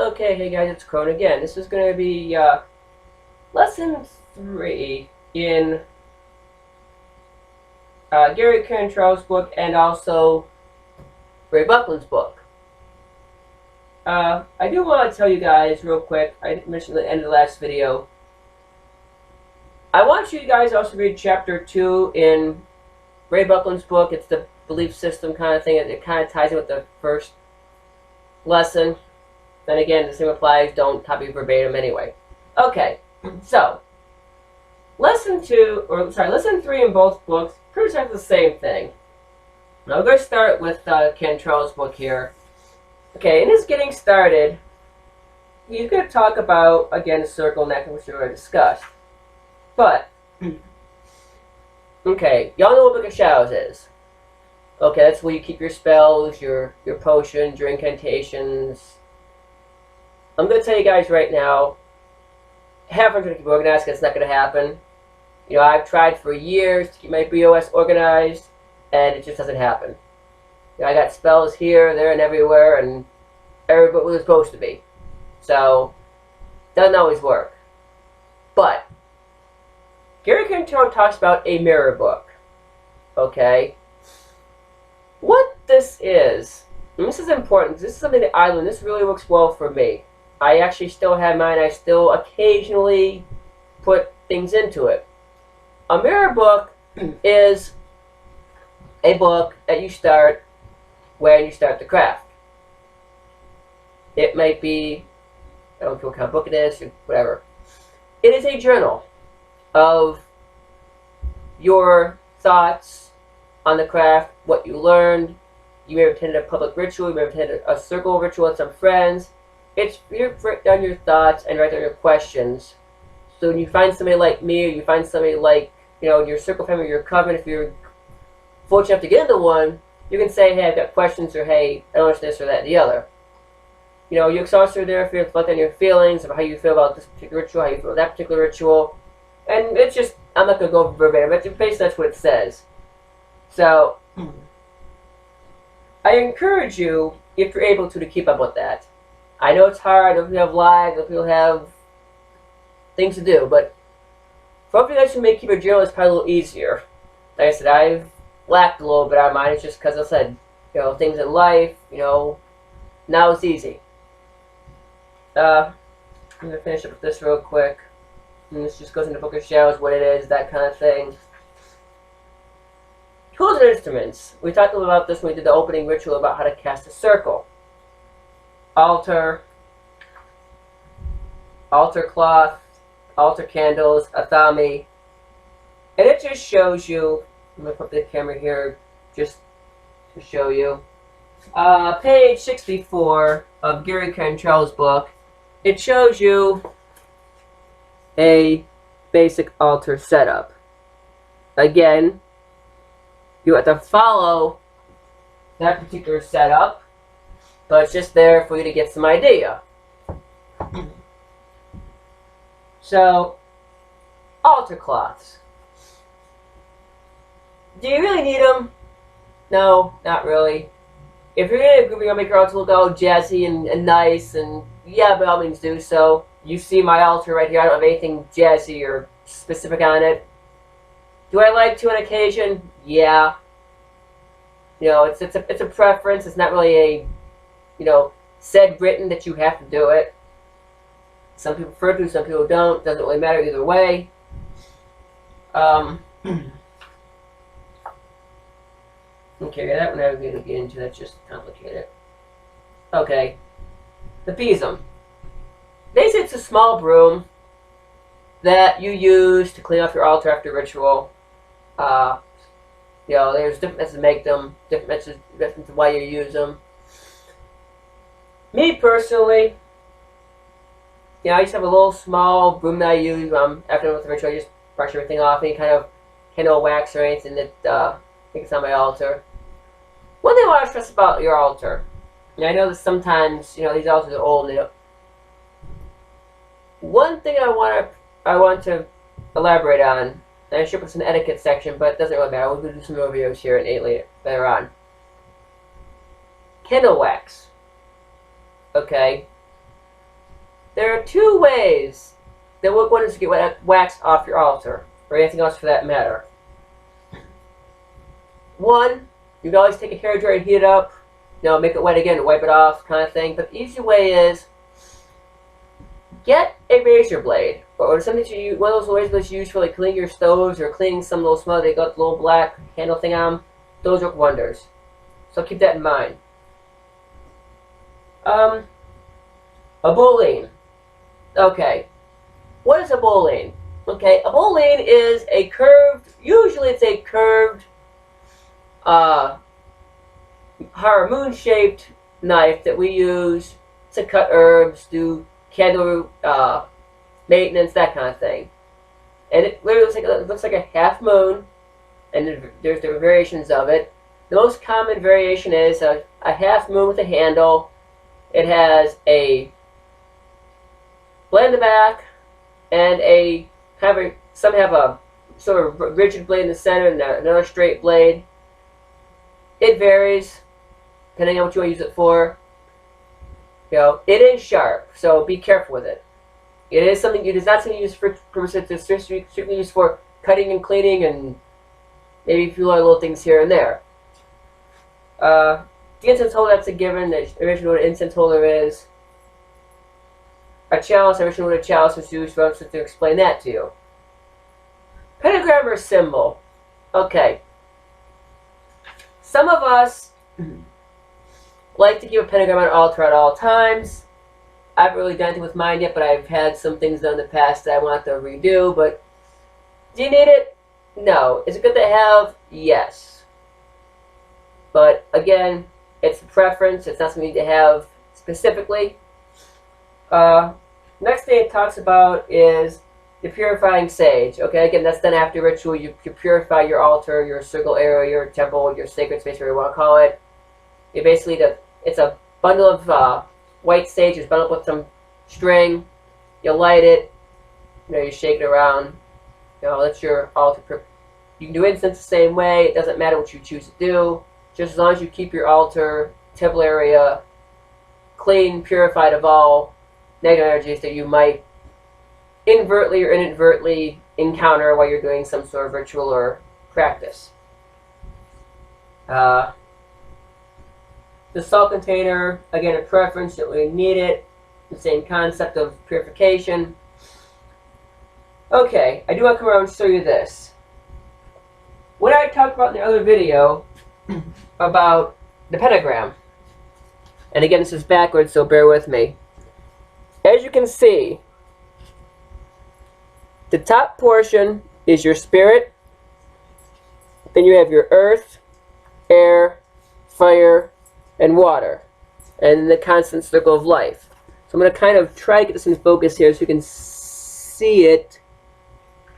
Okay, hey guys, it's Crone again. This is going to be lesson 3 in Gary Cantrell's book and also Ray Buckland's book. I do want to tell you guys real quick, I mentioned at the end of the last video, I want you guys also read chapter 2 in Ray Buckland's book. It's the belief system kind of thing. It kind of ties in with the first lesson. Then again, the same applies. Don't copy verbatim anyway. Okay, so lesson 3 in both books pretty much the same thing. Now we're going to start with Cantrell's book here. Okay, in his getting started, he's going to talk about, again, the circle necklace, which we already discussed. But, okay, y'all know what Book of Shadows is. Okay, that's where you keep your spells, your potions, your incantations. I'm going to tell you guys right now, have fun trying to keep organized because it's not going to happen. You know, I've tried for years to keep my BOS organized, and it just doesn't happen. You know, I got spells here, there, and everywhere, and everywhere where it's supposed to be. So, doesn't always work. But, Gary Cantrell talks about a mirror book. Okay? What this is, and this is important, this is something that I learned, this really works well for me. I actually still have mine, I still occasionally put things into it. A mirror book is a book that you start when you start the craft. It might be, I don't know what kind of book it is, or whatever. It is a journal of your thoughts on the craft, what you learned. You may have attended a public ritual, you may have attended a circle ritual with some friends. It's you write down your thoughts and write down your questions. So when you find somebody like me, or you find somebody like, you know, your circle family, your coven, if you're fortunate enough to get into one, you can say, hey, I've got questions, or hey, I don't understand this or that and the other. You know, you also are there if you're reflecting on your feelings of how you feel about this particular ritual, how you feel about that particular ritual. And it's just, I'm not going to go verbatim, but basically that's what it says. So, I encourage you, if you're able to keep up with that. I know it's hard, I know people have lives, I know people have things to do, but for you guys who may keep your journal, it's probably a little easier. Like I said, I've lacked a little bit on mine, it's just because I said, you know, things in life, you know, now it's easy. I'm going to finish up with this real quick. And this just goes into Book of Shadows, what it is, that kind of thing. Tools and instruments. We talked a little about this when we did the opening ritual about how to cast a circle. Altar cloth, altar candles, athame. And it just shows you, I'm going to put the camera here just to show you. Page 64 of Gary Cantrell's book. It shows you a basic altar setup. Again, you have to follow that particular setup, but it's just there for you to get some idea. So, altar cloths. Do you really need them? No, not really. If you're going to make your altar look all jazzy and nice, and yeah, by all means do so. You see my altar right here. I don't have anything jazzy or specific on it. Do I like to on occasion? Yeah. You know, it's a preference. It's not really a, you know, said written that you have to do it. Some people prefer to, some people don't. Doesn't really matter either way. Okay, that one I'm going to get into. That's just complicated. Okay. The besom. Basically, it's a small broom that you use to clean off your altar after ritual. You know, there's different methods to make them, different methods of why you use them. Me personally, you know, I just have a little small broom that I use after I'm with the ritual. I just brush everything off, any kind of candle wax or anything that makes on my altar. One thing I want to stress about your altar, and I know that sometimes, you know, these altars are old. One thing I want to elaborate on, and I should put an etiquette section, but it doesn't really matter. We'll do some more videos here and later on. Candle wax. Okay. there are two ways that wick wonders get wax off your altar, or anything else for that matter. One, you can always take a hairdryer and heat it up, make it wet again to wipe it off, kind of thing. But the easy way is get a razor blade, or something to use. One of those razor blades you use for like cleaning your stoves or cleaning some of those smells. They got the little black handle thing on them. Those work wonders. So keep that in mind. A bowline. Okay. What is a bowline? Okay, a bowline is a curved, usually it's a curved, moon-shaped knife that we use to cut herbs, do candle maintenance, that kind of thing. And it literally looks like a half moon, and there's different variations of it. The most common variation is a half moon with a handle. It has a blade in the back, and some have a sort of rigid blade in the center and another straight blade. It varies depending on what you want to use it for. It is sharp, so be careful with it. It is something it is not something used for purposes. It's strictly used for cutting and cleaning, and maybe a few other little things here and there. The incense holder, that's a given. The original incense holder is. A chalice, originally what a chalice was used for, to explain that to you. Pentagram or symbol. Okay. Some of us like to keep a pentagram on an altar at all times. I haven't really done anything with mine yet, but I've had some things done in the past that I want to redo. But do you need it? No. Is it good to have? Yes. But again, it's a preference. It's not something you need to have specifically. Next thing it talks about is the purifying sage. Okay, again, that's done after ritual. You purify your altar, your circle area, your temple, your sacred space, whatever you want to call it. You basically, it's a bundle of white sage. It's bundled with some string. You light it. You shake it around. That's your altar. You can do incense the same way. It doesn't matter what you choose to do. Just as long as you keep your altar, temple area clean, purified of all negative energies that you might inadvertently or inadvertently encounter while you're doing some sort of ritual or practice. The salt container, again, a preference, that we need it. The same concept of purification. Okay, I do want to come around and show you this. What I talked about in the other video about the pentagram, and again, this is backwards, so bear with me. As you can see, the top portion is your spirit. Then you have your earth, air, fire, and water. And the constant circle of life. So I'm going to kind of try to get this in focus here so you can see it.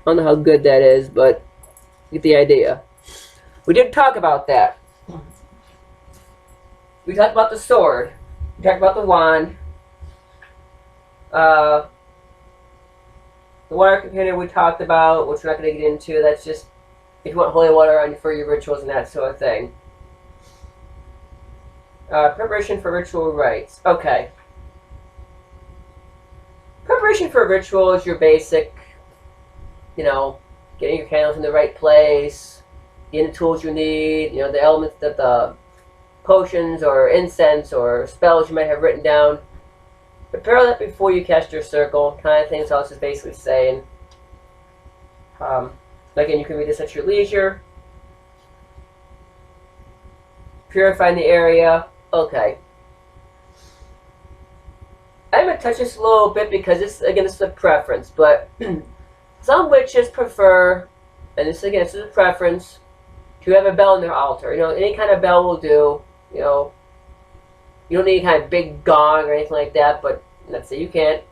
I don't know how good that is, but you get the idea. We did talk about that. We talked about the sword. We talked about the wand. The water container we talked about, which we're not going to get into. That's just if you want holy water on for your rituals and that sort of thing. Preparation for ritual rites. Okay. Preparation for a ritual is your basic, getting your candles in the right place, getting the tools you need, the elements that the potions or incense or spells you might have written down. Prepare that before you cast your circle, kind of thing. So this is basically saying, again, you can read this at your leisure. Purifying the area. Okay. I'm going to touch this a little bit because this is a preference, but some witches prefer, and this is a preference, to have a bell in their altar. Any kind of bell will do. You don't need any kind of big gong or anything like that, but let's say you can't.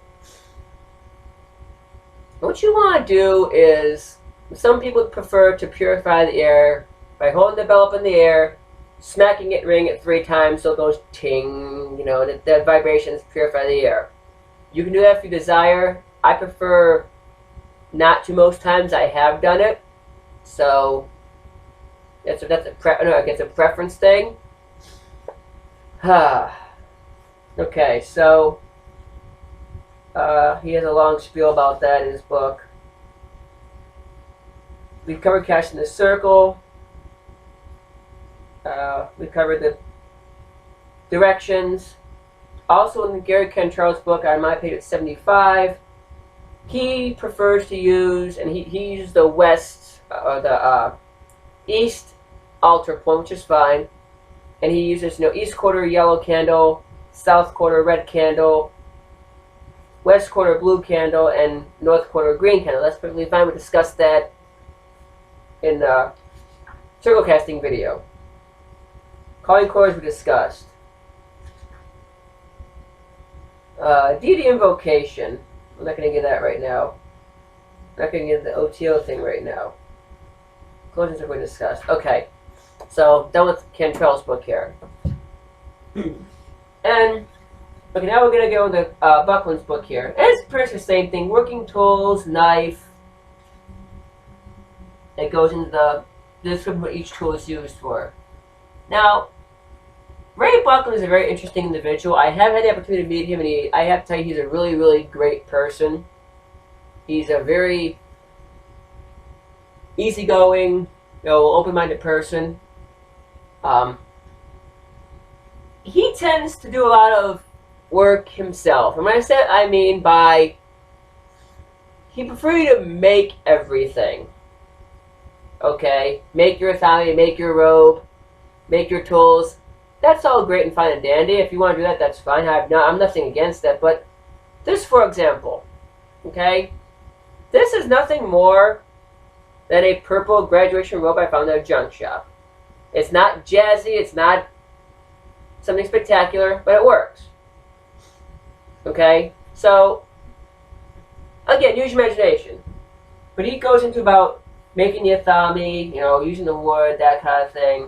What you want to do is, some people prefer to purify the air by holding the bell up in the air, smacking it, ringing it 3 times so it goes ting, the vibrations purify the air. You can do that if you desire. I prefer not to most times. I have done it. So, that's a preference thing. Okay, so He has a long spiel about that in his book. We've covered Casting the Circle. We covered the directions. Also in the Gary Cantrell's book, on my page at 75, he prefers to use, and he uses the west, or the east altar point, which is fine. And he uses, east quarter yellow candle, south quarter red candle, west quarter blue candle, and north quarter green candle. That's perfectly fine. We discussed that in the circle casting video. Calling chords we discussed. Deity invocation. I'm not going to get that right now. I'm not going to get the OTO thing right now. Closings are going to discuss. Okay. So, done with Cantrell's book here. And, okay, now we're going to go into Buckland's book here. And it's pretty much the same thing. Working tools, knife. It goes into the description of what each tool is used for. Now, Ray Buckland is a very interesting individual. I have had the opportunity to meet him, and I have to tell you, he's a really, really great person. He's a very easygoing, open-minded person. He tends to do a lot of work himself. And when I say that, I mean by he prefers to make everything. Okay? Make your thigh, make your robe, make your tools. That's all great and fine and dandy. If you want to do that, that's fine. I'm nothing against that. But this, for example, okay? This is nothing more than a purple graduation robe I found at a junk shop. It's not jazzy. It's not something spectacular, but it works. Okay? So, again, use your imagination. But he goes into about making the athame, using the wood, that kind of thing.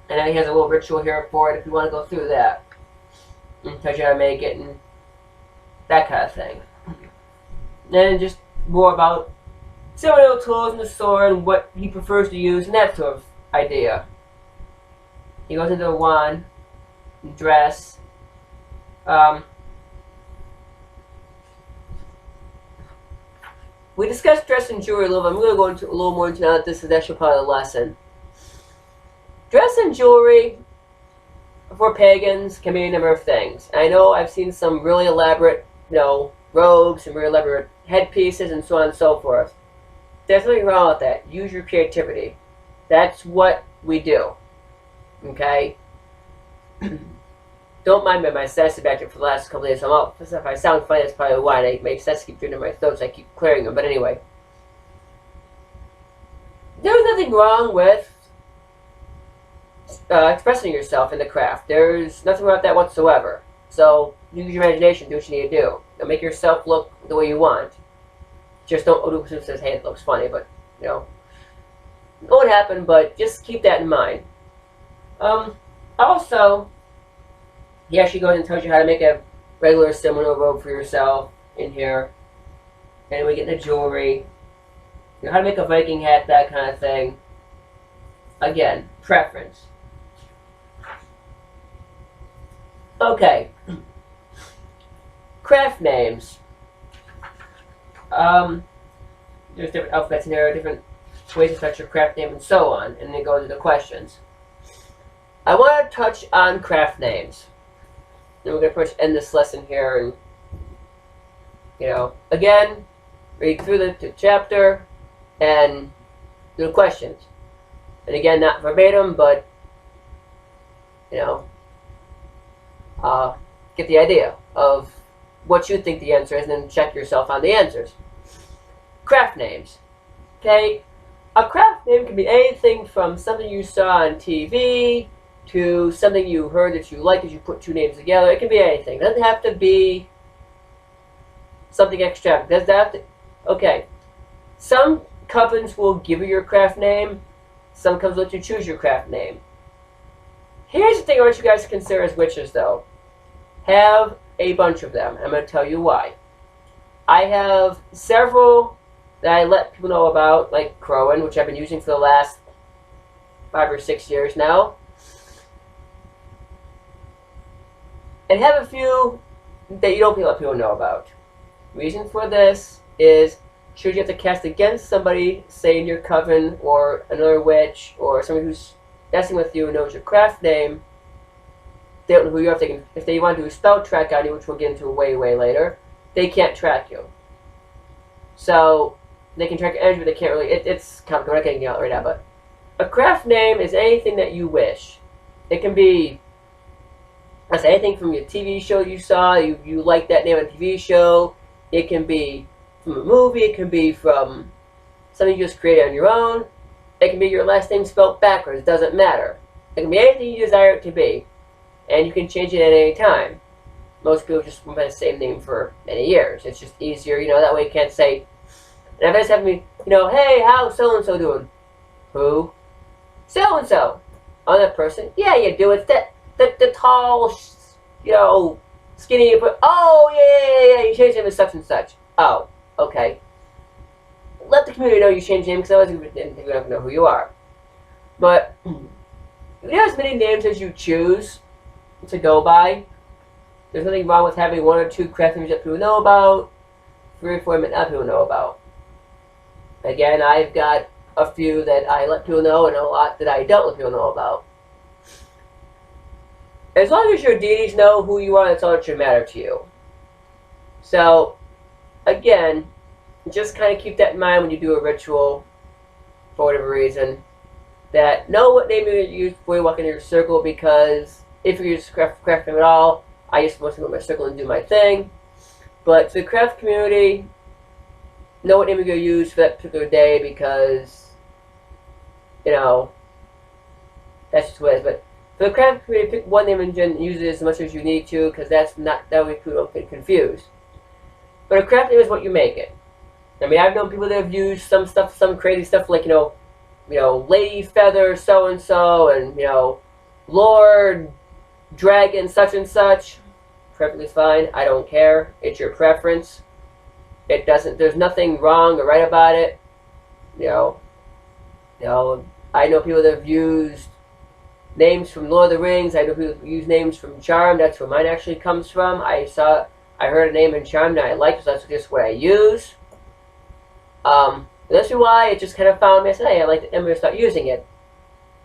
And then he has a little ritual here for it if you want to go through that. And tells you how to make it and that kind of thing. And then just more about ceremonial tools and the sword and what he prefers to use and that sort of idea. He goes into a wand, dress. We discussed dress and jewelry a little bit. I'm going to go into a little more into that. This is actually part of the lesson. Dress and jewelry for pagans can mean a number of things. I know I've seen some really elaborate, robes and really elaborate headpieces and so on and so forth. There's nothing wrong with that. Use your creativity. That's what we do. Okay? Don't mind me, my sassy back for the last couple of days. If I sound funny, that's probably why. It makes sense to keep doing my throats. I keep clearing them. But anyway. There's nothing wrong with expressing yourself in the craft. There's nothing wrong with that whatsoever. So, use your imagination. Do what you need to do. Make yourself look the way you want. Just don't do it says, hey, it looks funny, but, it won't happen, but just keep that in mind. Also, he actually goes and tells you how to make a regular seminole robe for yourself in here. And we get the jewelry. How to make a Viking hat, that kind of thing. Again, preference. Okay. Craft names. There's different alphabets in there, different ways to touch your craft name and so on. And then go to the questions. I want to touch on craft names. And we're going to pretty much end this lesson here. And, again, read through the chapter and do the questions. And again, not verbatim, but, get the idea of what you think the answer is and then check yourself on the answers. Craft names. Okay? A craft name can be anything from something you saw on TV to something you heard that you like as you put two names together. It can be anything. It doesn't have to be something extravagant. It doesn't have to... Okay. Some covens will give you your craft name. Some covens let you choose your craft name. Here's the thing I want you guys to consider as witches, though. Have a bunch of them. I'm going to tell you why. I have several that I let people know about, like Crowan, which I've been using for the last 5 or 6 years now. And have a few that you don't let people know about. Reason for this is, should you have to cast against somebody, say in your coven, or another witch, or somebody who's messing with you and knows your craft name, they don't know who you are. If they want to do a spell track on you, which we'll get into way later, they can't track you. So they can track your energy, but they can't really. It's complicated. We're not getting out right now, but a craft name is anything that you wish. It can be, that's anything from your TV show you saw. You like that name on a TV show. It can be from a movie. It can be from something you just created on your own. It can be your last name spelled backwards. It doesn't matter. It can be anything you desire it to be, and you can change it at any time. Most people just have the same name for many years. It's just easier, that way you can't say, and if I just have me, hey, how's so-and-so doing? Who? So-and-so. Oh, that person? Yeah, you do. It's the tall, skinny, oh, yeah, you changed him to such and such. Oh, okay. Let the community know you changed your name, because otherwise they don't know who you are. But you have as many names as you choose to go by. There's nothing wrong with having 1 or 2 craft names that people know about, 3 or 4 that not people know about. Again, I've got a few that I let people know and a lot that I don't let people know about. As long as your deities know who you are, that's all that should matter to you. So, again, just kind of keep that in mind when you do a ritual, for whatever reason, that know what name you use before you walk into your circle, because if you use craft name at all, I just want to go in my circle and do my thing. But to the craft community, know what name you're going to use for that particular day, because, that's just what it is. But for the craft community, pick one name and use it as much as you need to, because that way people don't get confused. But a craft name is what you make it. I mean, I've known people that have used some crazy stuff like, Lady Feather so-and-so, and, Lord Dragon such and such. Perfectly fine. I don't care. It's your preference. There's nothing wrong or right about it. I know people that have used names from Lord of the Rings. I know people that use names from Charmed. That's where mine actually comes from. I heard a name in Charmed and I liked it, so that's just what I use. That's why it just kind of found me. I said, hey, I like it. I'm going to start using it.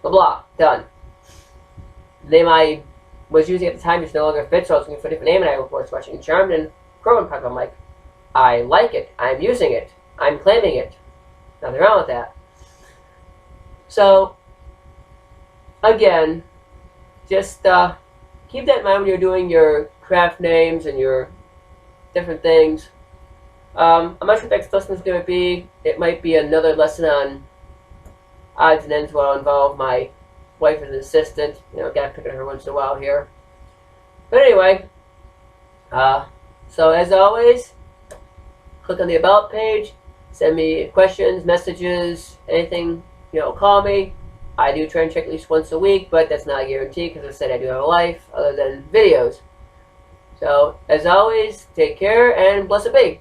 Blah, blah. Done. The name I was using at the time just no longer fits, so I was looking for a different name, and I was watching Charmed and Crowan Puck. I'm like, I like it. I'm using it. I'm claiming it. Nothing wrong with that. So, again, just keep that in mind when you're doing your craft names and your different things. I'm not sure what the next lesson is going to be. It might be another lesson on odds and ends where I'll involve my wife as an assistant. Gotta pick on her once in a while here. But anyway, so as always, click on the About page, send me questions, messages, anything, call me. I do try and check at least once a week, but that's not a guarantee because I said I do have a life other than videos. So, as always, take care and blessed be.